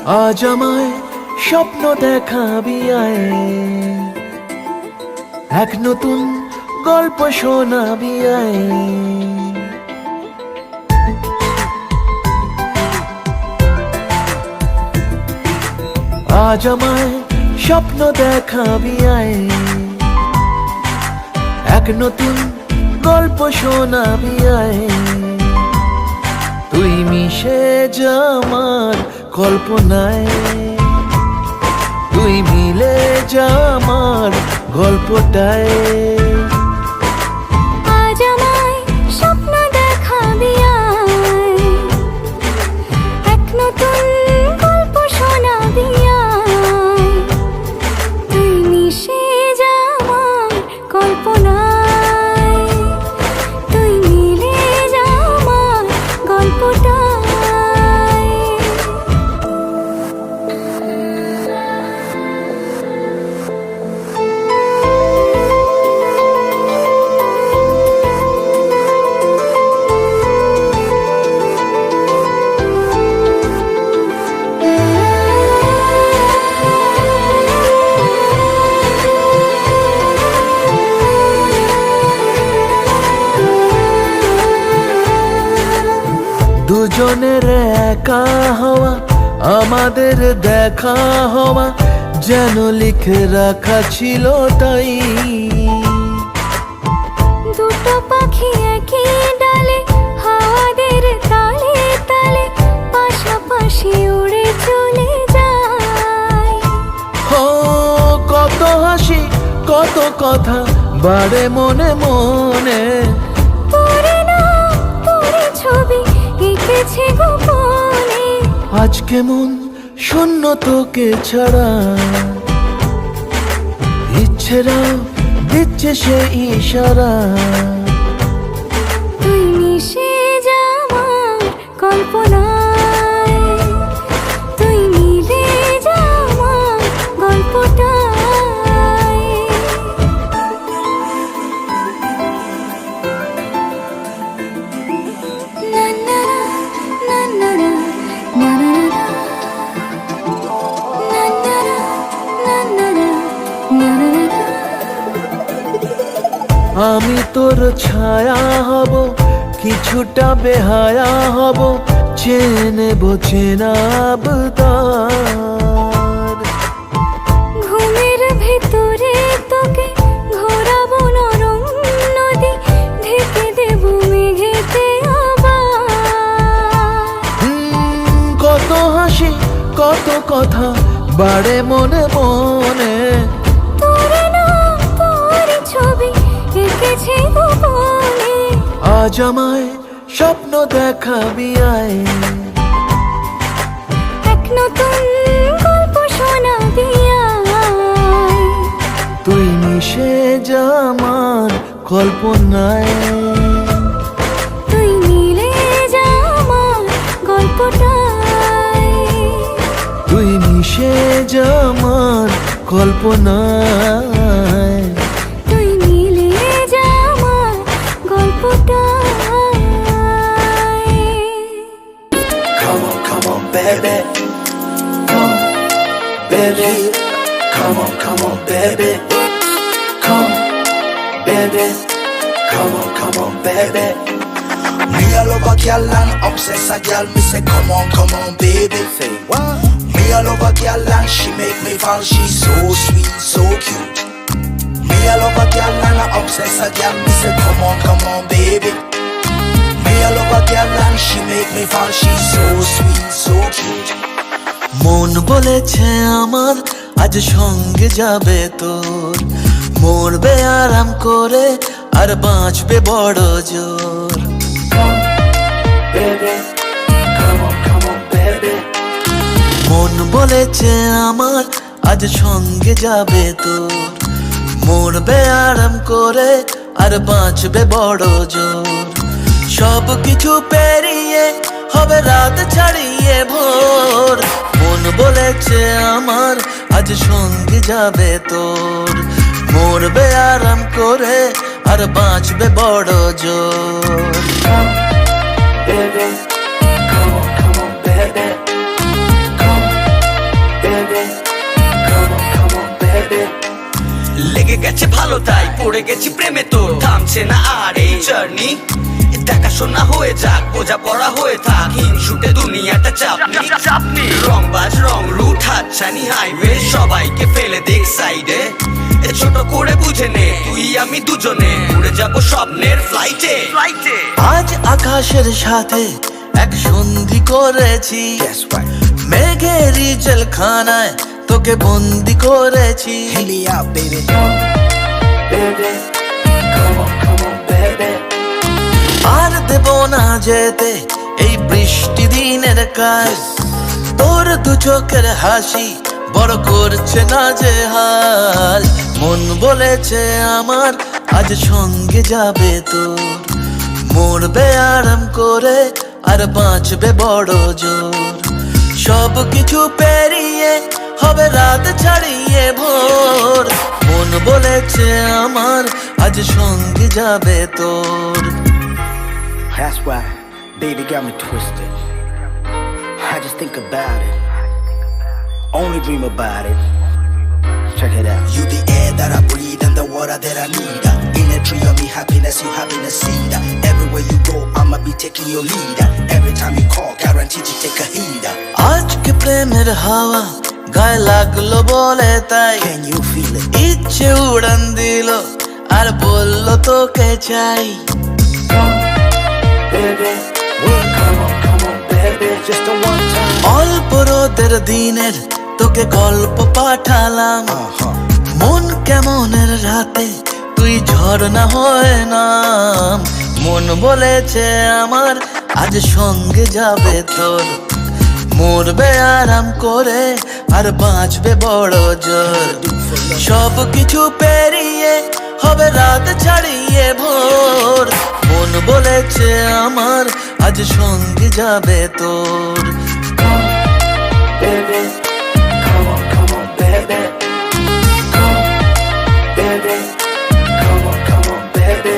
আজ আমায় স্বপ্ন দেখাবি আয়, এক নতুন গল্প শোনাবি আয়। আজ আমায় স্বপ্ন দেখাবি আয়, এক নতুন গল্প শোনাবি আয়। তুই মিশে যা আমার কল্পনায়, তুই মিলে যা আমার গল্পটায়। আজ আমায় স্বপ্ন দেখাবি আয়, এক নতুন গল্প শোনাবি আয়। তুই মিশে যা আমার কল্পনায়, তুই মিলে যা আমার গল্পটায়। দুজনের একা হওয়া, আমাদের দেখা হওয়া যেন লিখে রাখা ছিল তাই। দুটো পাখি একই ডালে, হাওয়াদের তালে তালে পাশাপাশি উড়ে চলে যায়। ও কত হাসি কত কথা বাড়ে মনে মনে, তোরে নাম তোরে ছবি এঁকেছে গোপনে। আজ কেমন শূন্য তোকে ছাড়া, ইচ্ছেরা দিচ্ছে সে ইশারা। তুই মিশে যা আমার কল্পনায়, তুই মিলে যা আমার গল্পটায়। না না না না না না না আমি তোর ছায়া হব, কিছুটা বেহায়া হব, চেনেব চেনাব তার। ঘুমের ভেতরে তোকে ঘোরাবো নরম নদী, ঢেকে দেব মেঘেতে আবার। কত হাসি কত কথা বাড়ে মনে মনে, তোরে নাম তোরে ছবি এঁকেছে গোপনে। আজ আমায় স্বপ্ন দেখাবি আয়, এক নতুন গল্প শোনাবি আয়। তুই মিশে যা আমার কল্পনায়, তুই মিলে যা আমার গল্পটায়। তুই মিশে যা আমার কল্পনায়। তুই মিলে যা আমার গল্পটায়। Come on, baby. Come, baby. Come on, baby. Come, baby. Come on, baby. Me all over girl and obsess a girl. Me say, come on, baby. Say what? Me all over girl and she make me fall. She's so sweet, so cute. Me all over girl and I obsess a girl. Me say, come on, baby. Me all over girl and she make me fall. She's so sweet, so cute. মন বলেছে আমার আজ সঙ্গে যাবে তোর, মরবে আরাম করে আর বাঁচবে বড় জোর। Come, baby. Come on, baby. মন বলেছে আমার আজ সঙ্গে যাবে তোর, মরবে আরাম করে আর বাঁচবে বড় জোর। সব কিছু পেরিয়ে হবে রাত ছাড়িয়ে ভোর, মন বলেছে আমার আজ সঙ্গে যাবে তোর, মরবে আরাম করে আর বাঁচবে বড় জোর। Come, baby. Come on, baby. Come, লেগে গেছে ভালো তাই পড়ে গেছি প্রেমে তোর থামছে না আর এই জার্নি দেখাশোনা হয়ে যাক বোঝা পড়া হয়ে থাক হিংসুটে দুনিয়াটা চাপনি রংবাজ রং রুট হাতছানি হাইওয়ে সবাইকে ফেলে দেখ সাইডে ছোট করে বুঝে নে তুই আমি দুজনে উড়ে যাব স্বপ্নের ফ্লাইটে আজ আকাশের সাথে এক সন্ধি করেছি মেঘেরই জেলখানায় তোকে বন্দি করেছি Hit me out, baby. Baby, come on, baby. আর দেব না যেতে এই বৃষ্টি দিনের কাজ তোর দু চোখের হাসি বড় করছে না যে হাল মন বলেছে আমার আজ সঙ্গে যাবে তোর মরবে আরাম করে আর বাঁচবে বড় জোর সব কিছু পেরিয়ে হবে রাত ছাড়িয়ে ভোর মন বলেছে আমার আজ সঙ্গে যাবে তোর That's why, baby got me twisted. I just think about it. Only dream about it. Check it out. You the air that I breathe and the water that I need. In a tree of me happiness, you having a seed. Everywhere you go, I'ma be taking your lead. Every time you call, guaranteed to take a heed. আজকে প্রেমের হাওয়া গায়ে লাগলো বলে তাই Can you feel it? ইচ্ছে উড়ান দিল আর বললো তোকে চাই Baby, come on, baby, just a one time. অল্প রোদের দিনের তোকে গল্প পাঠালাম মন কেমনের রাতে তুই ঝর্ণা হয় নাম মন বলেছে আমার আজ সঙ্গে যাবে তোর মরবে আরাম করে আর বাঁচবে বড় জোর সব কিছু পেরিয়ে হবে রাত ছাড়িয়ে ভোর মন বলেছে আমার আজ সঙ্গে যাবে তোর Baby, come on, baby. Come, baby, come on, baby.